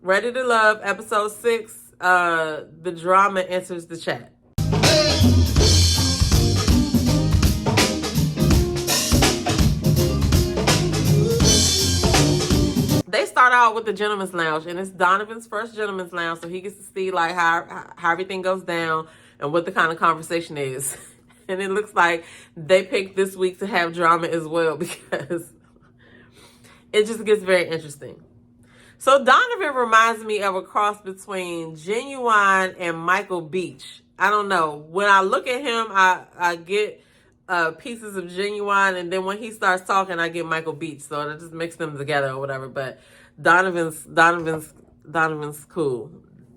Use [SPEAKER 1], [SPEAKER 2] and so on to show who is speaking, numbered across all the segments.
[SPEAKER 1] Ready to Love, episode 6. The drama enters the chat. They start out with the gentleman's lounge, and it's Donovan's first gentleman's lounge, so he gets to see like how everything goes down and what the kind of conversation is. And it looks like they picked this week to have drama as well because it just gets very interesting. So Donovan reminds me of a cross between Genuine and Michael Beach. I don't know. When I look at him, I get pieces of Genuine, and then when he starts talking, I get Michael Beach. So I just mix them together or whatever. But Donovan's cool.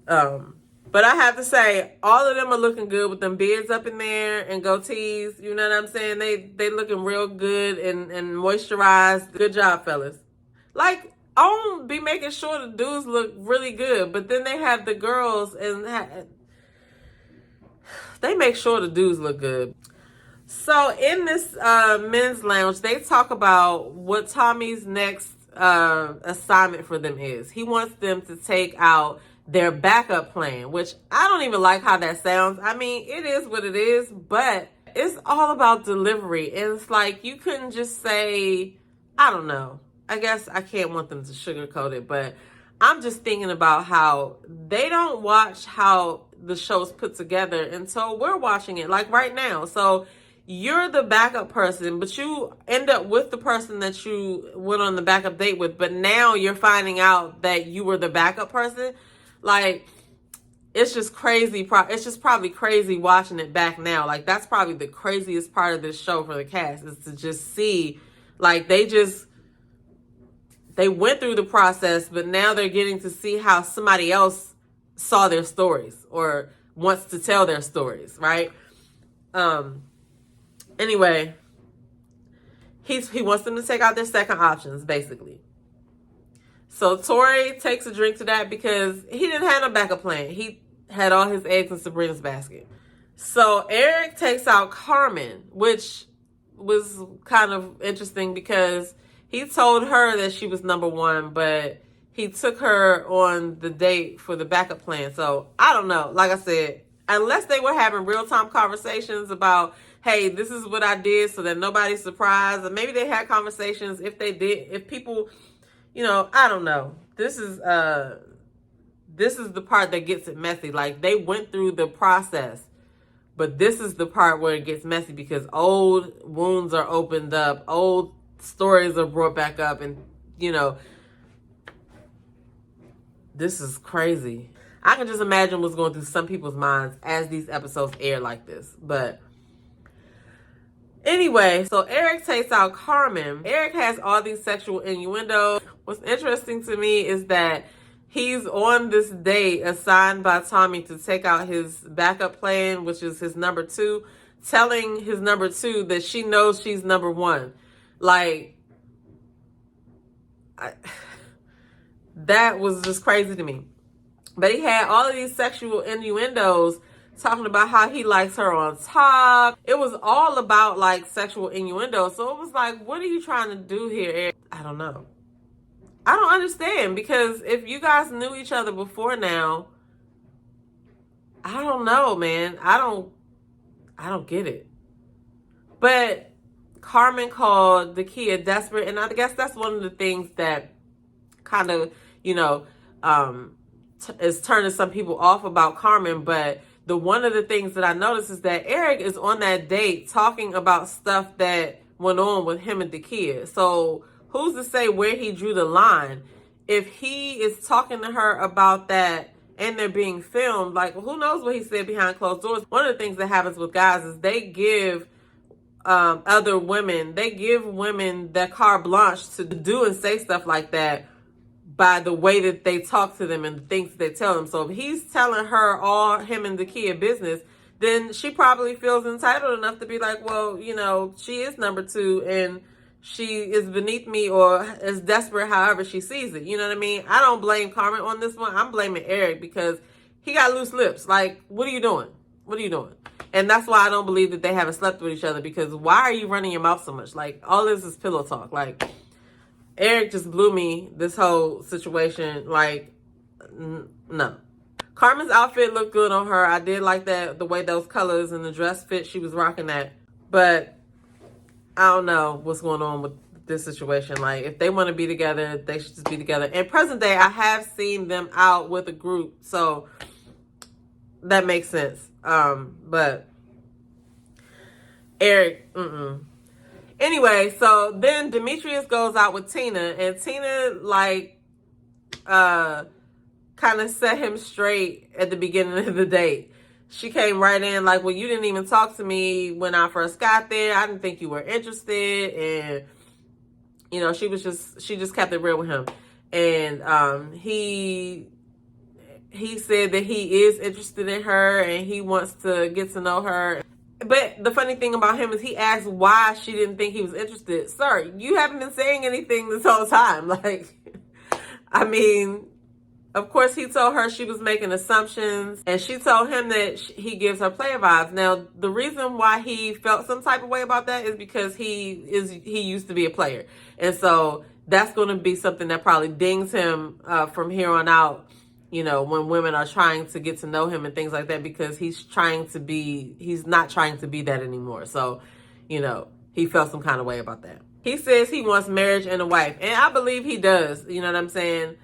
[SPEAKER 1] But I have to say, all of them are looking good with them beards up in there and goatees. You know what I'm saying? They looking real good and moisturized. Good job, fellas. Like, I don't be making sure the dudes look really good, but then they have the girls and they make sure the dudes look good. So in this men's lounge, they talk about what Tommy's next assignment for them is. He wants them to take out their backup plan, which I don't even like how that sounds. I mean, it is what it is, but it's all about delivery. And it's like, you couldn't just say, I don't know. I guess I can't want them to sugarcoat it, but I'm just thinking about how they don't watch how the show's put together until we're watching it, like right now. So you're the backup person, but you end up with the person that you went on the backup date with, but now you're finding out that you were the backup person. Like, it's just crazy. It's just probably crazy watching it back now. Like, that's probably the craziest part of this show for the cast, is to just see, like, they went through the process, but now they're getting to see how somebody else saw their stories or wants to tell their stories, right? Anyway, he wants them to take out their second options, basically. So Tori takes a drink to that because he didn't have no backup plan. He had all his eggs in Sabrina's basket. So Eric takes out Carmen, which was kind of interesting because he told her that she was number one, but he took her on the date for the backup plan. So I don't know. Like I said, unless they were having real-time conversations about, hey, this is what I did so that nobody's surprised. And maybe they had conversations if they did, if people, you know, I don't know. This is the part that gets it messy. Like, they went through the process, but this is the part where it gets messy because old wounds are opened up, old stories are brought back up, and you know, this is crazy. I can just imagine what's going through some people's minds as these episodes air like this. But anyway, so Eric takes out Carmen. Eric has all these sexual innuendos. What's interesting to me is that he's on this date assigned by Tommy to take out his backup plan, which is his number 2, telling his number 2 that she knows she's number 1. Like, that was just crazy to me. But he had all of these sexual innuendos talking about how he likes her on top. It was all about, like, sexual innuendo. So it was like, what are you trying to do here, Eric? I don't know. I don't understand, because if you guys knew each other before now, I don't know, man. I don't get it. But Carmen called Dakia desperate, and I guess that's one of the things that kind of, you know, is turning some people off about Carmen. But one of the things that I noticed is that Eric is on that date talking about stuff that went on with him and Dakia. So who's to say where he drew the line? If he is talking to her about that and they're being filmed, like, who knows what he said behind closed doors? One of the things that happens with guys is they give other women, they give women that carte blanche to do and say stuff like that by the way that they talk to them and the things that they tell them. So if he's telling her all him and Dakia business, then she probably feels entitled enough to be like, well, you know, she is number 2 and she is beneath me, or is desperate however she sees it. You know what I mean? I don't blame Carmen on this one. I'm blaming Eric because he got loose lips. Like, what are you doing? What are you doing? And that's why I don't believe that they haven't slept with each other, because why are you running your mouth so much? Like, all this is pillow talk. Like, Eric just blew me, this whole situation. Like, No. Carmen's outfit looked good on her. I did like that, the way those colors and the dress fit. She was rocking that. But I don't know what's going on with this situation. Like, if they want to be together, they should just be together. In present day, I have seen them out with a group, so that makes sense. But Eric, Anyway, so then Demetrius goes out with Tina, and Tina, like, kind of set him straight at the beginning of the date. She came right in like, well, you didn't even talk to me when I first got there. I didn't think you were interested. And, you know, she just kept it real with him. And he said that he is interested in her and he wants to get to know her. But the funny thing about him is he asked why she didn't think he was interested. Sir, you haven't been saying anything this whole time. Like, I mean, of course, he told her she was making assumptions, and she told him that he gives her player vibes. Now, the reason why he felt some type of way about that is because he used to be a player. And so that's going to be something that probably dings him from here on out, you know, when women are trying to get to know him and things like that, because he's not trying to be that anymore. So, you know, he felt some kind of way about that. He says he wants marriage and a wife, and I believe he does. You know what I'm saying?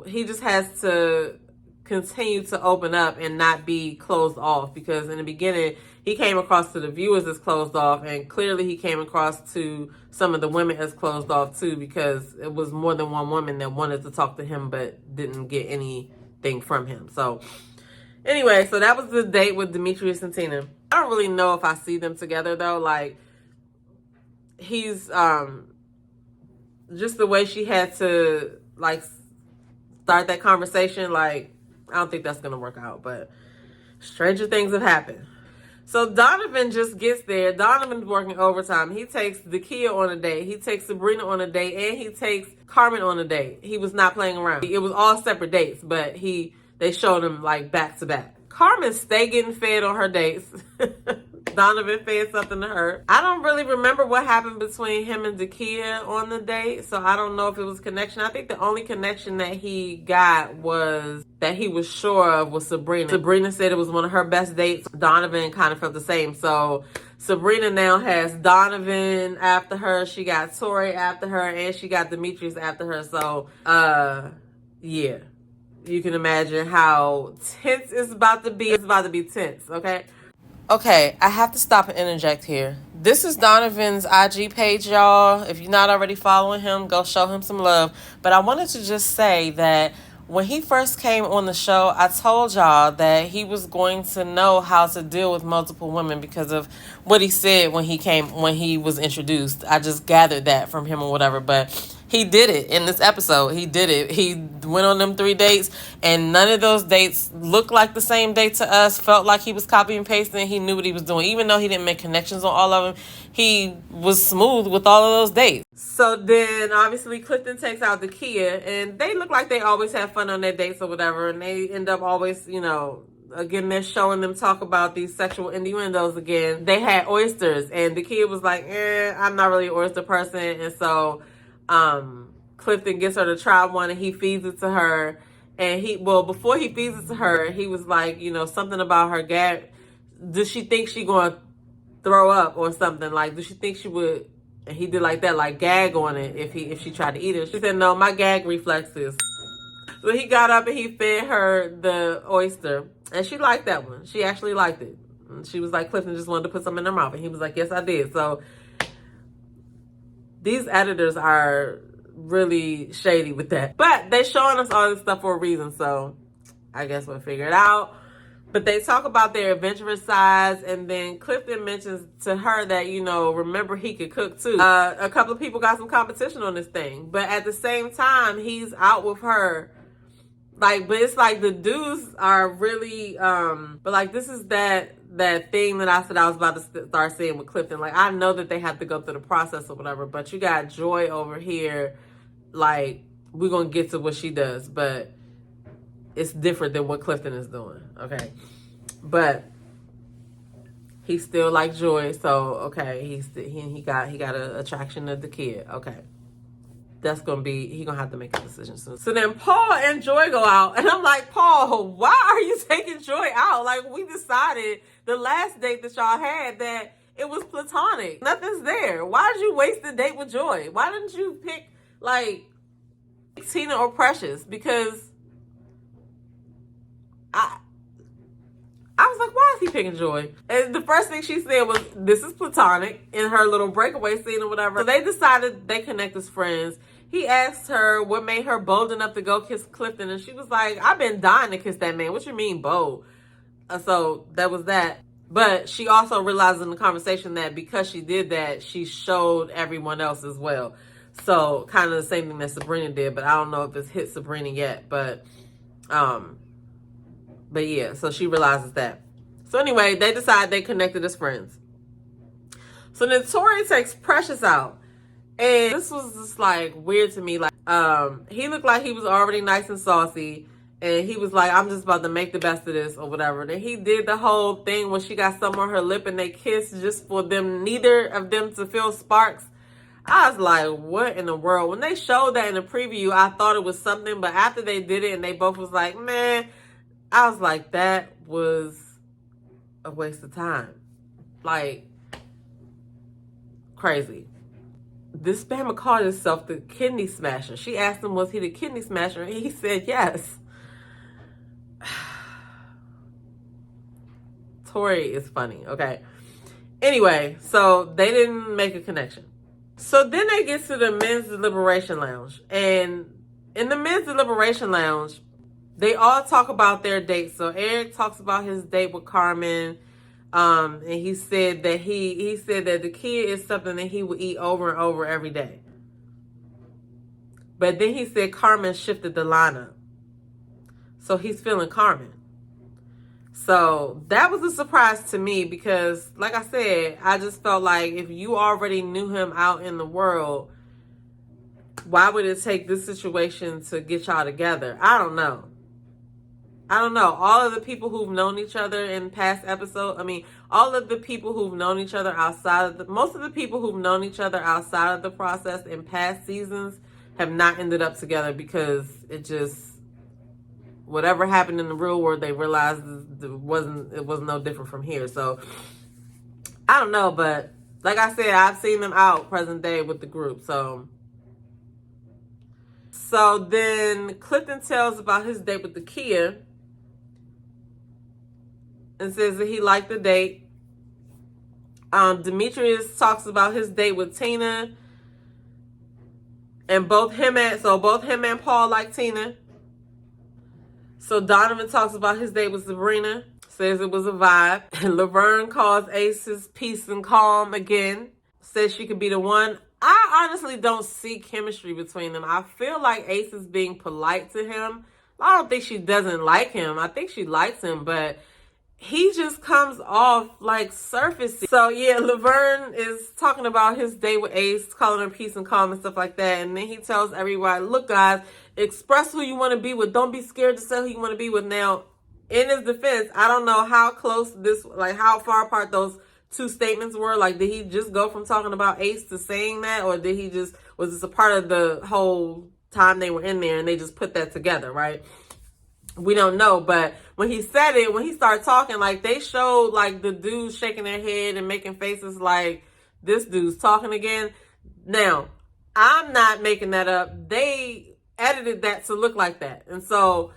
[SPEAKER 1] He just has to continue to open up and not be closed off, because in the beginning he came across to the viewers as closed off, and clearly he came across to some of the women as closed off too, because it was more than one woman that wanted to talk to him but didn't get anything from him. So anyway, so that was the date with Demetrius and Tina. I don't really know if I see them together though. Like, he's just the way she had to like start that conversation, like, I don't think that's gonna work out, but stranger things have happened. So Donovan just gets there. Donovan's working overtime. He takes Dakia on a date. He takes Sabrina on a date, and he takes Carmen on a date. He was not playing around. It was all separate dates, but they showed him like back to back. Carmen stay getting fed on her dates. Donovan fed something to her. I don't really remember what happened between him and Dakia on the date, so I don't know if it was connection. I think the only connection that he got was that he was sure of was Sabrina. Sabrina said it was one of her best dates. Donovan kind of felt the same. So Sabrina now has Donovan after her. She got Tori after her, and she got Demetrius after her. So, yeah. You can imagine how tense it's about to be. It's about to be tense, okay? Okay, I have to stop and interject here. This is Donovan's IG page, y'all. If you're not already following him, go show him some love. But I wanted to just say that when he first came on the show, I told y'all that he was going to know how to deal with multiple women because of what he said when he was introduced. I just gathered that from him or whatever, but he did it in this episode. He did it. He went on them 3 dates, and none of those dates looked like the same date to us, felt like he was copying and pasting. He knew what he was doing. Even though he didn't make connections on all of them, he was smooth with all of those dates. So then, obviously, Clifton takes out the Kia, and they look like they always have fun on their dates or whatever, and they end up always, you know, again, they're showing them talk about these sexual innuendos again. They had oysters, and the kid was like, I'm not really an oyster person, and so Clifton gets her to try one, and he feeds it to her, and before he feeds it to her, he was like, you know, something about her gag. Does she think she gonna throw up or something? Like, does she think she would? And he did like that, like gag on it if she tried to eat it. She said, no, my gag reflexes. So he got up and he fed her the oyster, and she liked that one. She actually liked it. And she was like, Clifton just wanted to put something in her mouth, and he was like, yes, I did. So these editors are really shady with that. But they showing us all this stuff for a reason, so I guess we'll figure it out. But they talk about their adventurous sides, and then Clifton mentions to her that, you know, remember he could cook too. A couple of people got some competition on this thing, but at the same time, he's out with her. Like, but it's like the dudes are really, but like this is that thing that I said I was about to start saying with Clifton. Like, I know that they have to go through the process or whatever, but you got Joy over here. Like, we're going to get to what she does, but it's different than what Clifton is doing, okay? But he still like Joy, so okay, he got a attraction to the kid, okay? he gonna have to make a decision soon. So then Paul and Joy go out, and I'm like, Paul, why are you taking Joy out? Like, we decided the last date that y'all had that it was platonic. Nothing's there. Why did you waste the date with Joy? Why didn't you pick like Tina or Precious? Because I was like, why is he picking Joy? And the first thing she said was, this is platonic, in her little breakaway scene or whatever. So they decided they connect as friends. He asked her what made her bold enough to go kiss Clifton. And she was like, I've been dying to kiss that man. What you mean bold? So that was that. But she also realized in the conversation that because she did that, she showed everyone else as well. So kind of the same thing that Sabrina did. But I don't know if it's hit Sabrina yet. But yeah, so she realizes that. So anyway, they decide they connected as friends. So then Tori takes Precious out. And this was just like weird to me. Like, he looked like he was already nice and saucy. And he was like, I'm just about to make the best of this or whatever. Then he did the whole thing when she got something on her lip and they kissed just for neither of them to feel sparks. I was like, what in the world? When they showed that in the preview, I thought it was something. But after they did it and they both was like, man, I was like, that was a waste of time. Like, crazy. This Spammer called himself the kidney smasher. She asked him, was he the kidney smasher? And he said yes. Tori is funny, okay? Anyway, so they didn't make a connection. So then they get to the men's deliberation lounge. And in the men's deliberation lounge, they all talk about their dates. So Eric talks about his date with Carmen. And he said that he said that the kid is something that he would eat over and over every day. But then he said Carmen shifted the lineup. So he's feeling Carmen. So that was a surprise to me because, like I said, I just felt like if you already knew him out in the world, why would it take this situation to get y'all together? I don't know. All of the people who've known each other in past episodes, all of the people who've known each other most of the people who've known each other outside of the process in past seasons have not ended up together because whatever happened in the real world, they realized it was no different from here. So I don't know, but like I said, I've seen them out present day with the group. So then Clifton tells about his date with the Kia and says that he liked the date. Demetrius talks about his date with Tina. And both him and Paul like Tina. So Donovan talks about his date with Sabrina. Says it was a vibe. And Laverne calls Ace's peace and calm again. Says she could be the one. I honestly don't see chemistry between them. I feel like Ace is being polite to him. I don't think she doesn't like him. I think she likes him, but he just comes off like surfacey. So yeah, Laverne is talking about his date with Ace, calling her peace and calm and stuff like that. And then he tells everybody, look guys, express who you want to be with. Don't be scared to say who you want to be with. Now, in his defense, I don't know how close how far apart those two statements were. Like, did he just go from talking about Ace to saying that? Or was this a part of the whole time they were in there and they just put that together, right? We don't know, but when he said it, when he started talking, like they showed like the dudes shaking their head and making faces like this dude's talking again. Now, I'm not making that up. They edited that to look like that. And so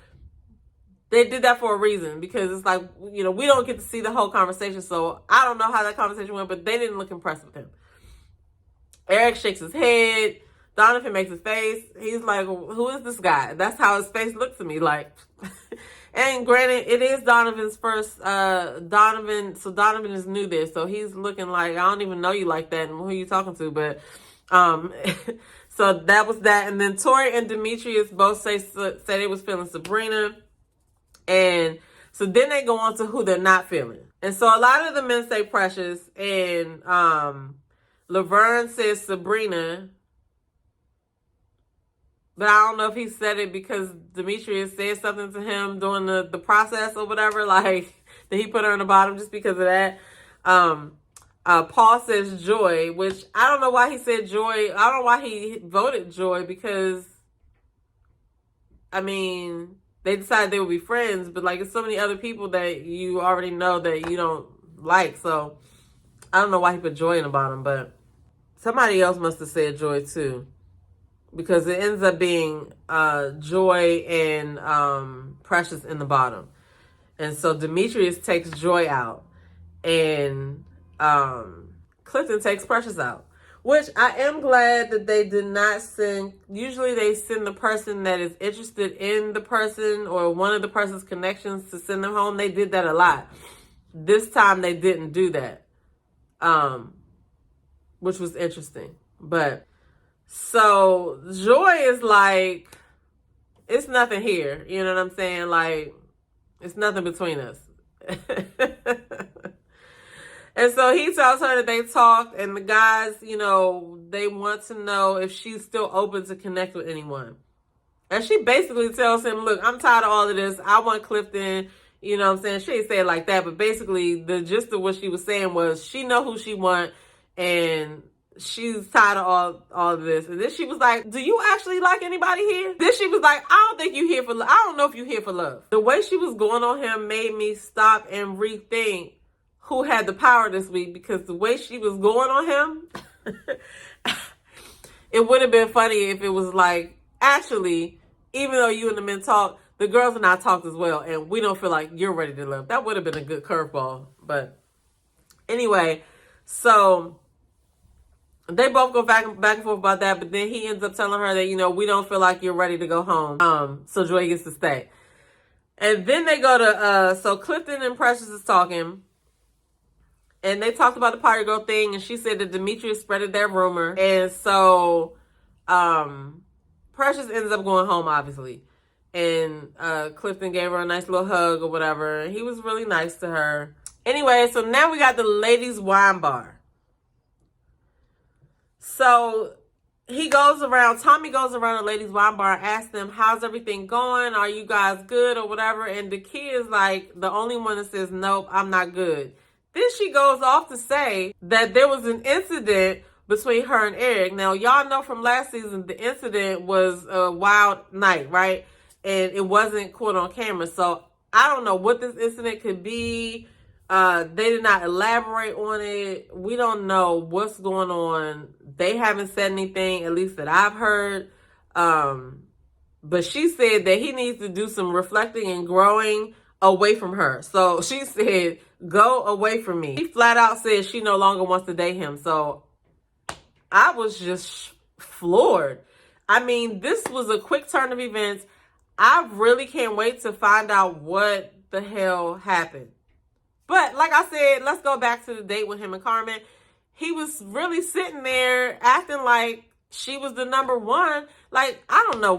[SPEAKER 1] they did that for a reason because it's like, we don't get to see the whole conversation. So I don't know how that conversation went, but they didn't look impressed with him. Eric shakes his head. Donovan makes his face. He's like, who is this guy? That's how his face looked to me. Like, and granted, it is Donovan's first, Donovan is new there. So he's looking like, I don't even know you like that. And who are you talking to? But, so that was that. And then Tori and Demetrius both say they was feeling Sabrina. And so then they go on to who they're not feeling. And so a lot of the men say Precious and, Laverne says Sabrina. But I don't know if he said it because Demetrius said something to him during the process or whatever. Like, that he put her on the bottom just because of that. Paul says Joy, which I don't know why he said Joy. I don't know why he voted Joy, because, I mean, they decided they would be friends, but like, it's so many other people that you already know that you don't like. So I don't know why he put Joy in the bottom, but somebody else must have said Joy too, because it ends up being Joy and Precious in the bottom. And so Demetrius takes Joy out, and Clifton takes Precious out. Which I am glad that they did not send. Usually they send the person that is interested in the person or one of the person's connections to send them home. They did that a lot. This time they didn't do that, which was interesting. But so Joy is like, it's nothing here. You know what I'm saying? Like, it's nothing between us. And so he tells her that they talked, and the guys, you know, they want to know if she's still open to connect with anyone. And she basically tells him, look, I'm tired of all of this. I want Clifton. You know what I'm saying? She ain't say it like that, but basically the gist of what she was saying was she know who she want, and she's tired of all of this. And then she was like, do you actually like anybody here? Then she was like, I don't think you here for love. I don't know if you here for love. The way she was going on him made me stop and rethink who had the power this week, because the way she was going on him, it would have been funny if it was like, actually, even though you and the men talk, the girls and I talked as well, and we don't feel like you're ready to love. That would have been a good curveball. But anyway, so they both go back and forth about that, but then he ends up telling her that, you know, we don't feel like you're ready to go home. So Joy gets to stay. And then they go to, so Clifton and Precious is talking, and they talked about the party girl thing, and she said that Demetrius spreaded that rumor. And so Precious ends up going home, obviously. And Clifton gave her a nice little hug or whatever. He was really nice to her. Anyway, so now we got the ladies' wine bar. So Tommy goes around the ladies' wine bar and asks them, how's everything going? Are you guys good or whatever? And the kid is like the only one that says, nope, I'm not good. Then she goes off to say that there was an incident between her and Eric. Now, y'all know from last season, the incident was a wild night, right? And it wasn't caught on camera. So I don't know what this incident could be. They did not elaborate on it. We don't know what's going on. They haven't said anything, at least that I've heard. But she said that he needs to do some reflecting and growing away from her. So she said, go away from me. She flat out said she no longer wants to date him. So I was just floored. I mean, this was a quick turn of events. I really can't wait to find out what the hell happened. But like I said, let's go back to the date with him and Carmen. He was really sitting there acting like she was the number one. Like, I don't know,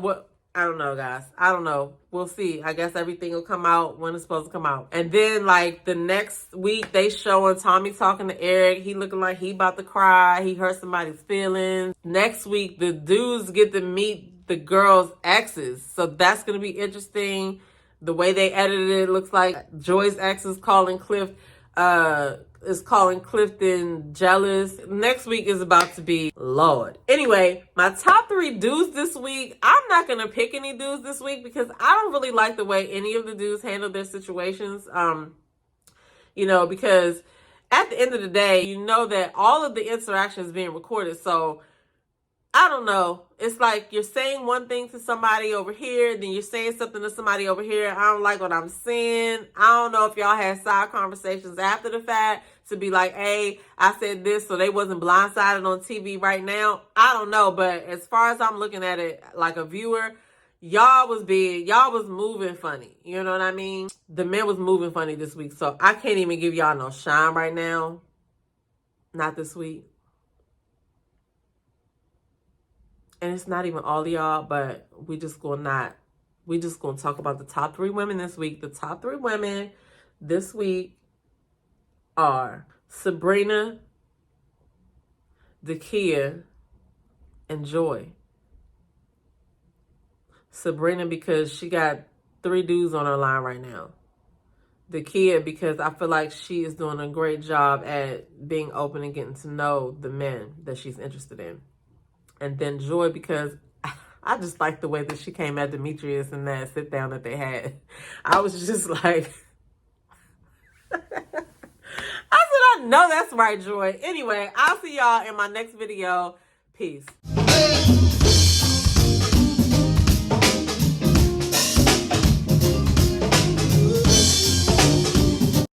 [SPEAKER 1] guys. I don't know. We'll see. I guess everything will come out when it's supposed to come out. And then, like, the next week, they showing Tommy talking to Eric. He looking like he about to cry. He hurt somebody's feelings. Next week, the dudes get to meet the girls' exes. So that's going to be interesting. The way they edited it looks like Joy's ex is calling Clifton jealous. Next week is about to be Lord. Anyway, my top 3 dudes this week. I'm not going to pick any dudes this week because I don't really like the way any of the dudes handle their situations. You know, because at the end of the day, you know that all of the interaction is being recorded. So I don't know. It's like you're saying one thing to somebody over here, then you're saying something to somebody over here. I don't like what I'm saying. I don't know if y'all had side conversations after the fact to be like, hey, I said this so they wasn't blindsided on TV right now. I don't know. But as far as I'm looking at it like a viewer, y'all was moving funny. You know what I mean? The men was moving funny this week. So I can't even give y'all no shine right now. Not this week. And it's not even all of y'all, but we just gonna talk about the top 3 women this week. The top 3 women this week are Sabrina, Dakia, and Joy. Sabrina because she got 3 dudes on her line right now. the kid, because I feel like she is doing a great job at being open and getting to know the men that she's interested in. And then Joy, because I just like the way that she came at Demetrius and that sit down that they had. I was just like, I said, I know that's right, Joy. Anyway, I'll see y'all in my next video. Peace.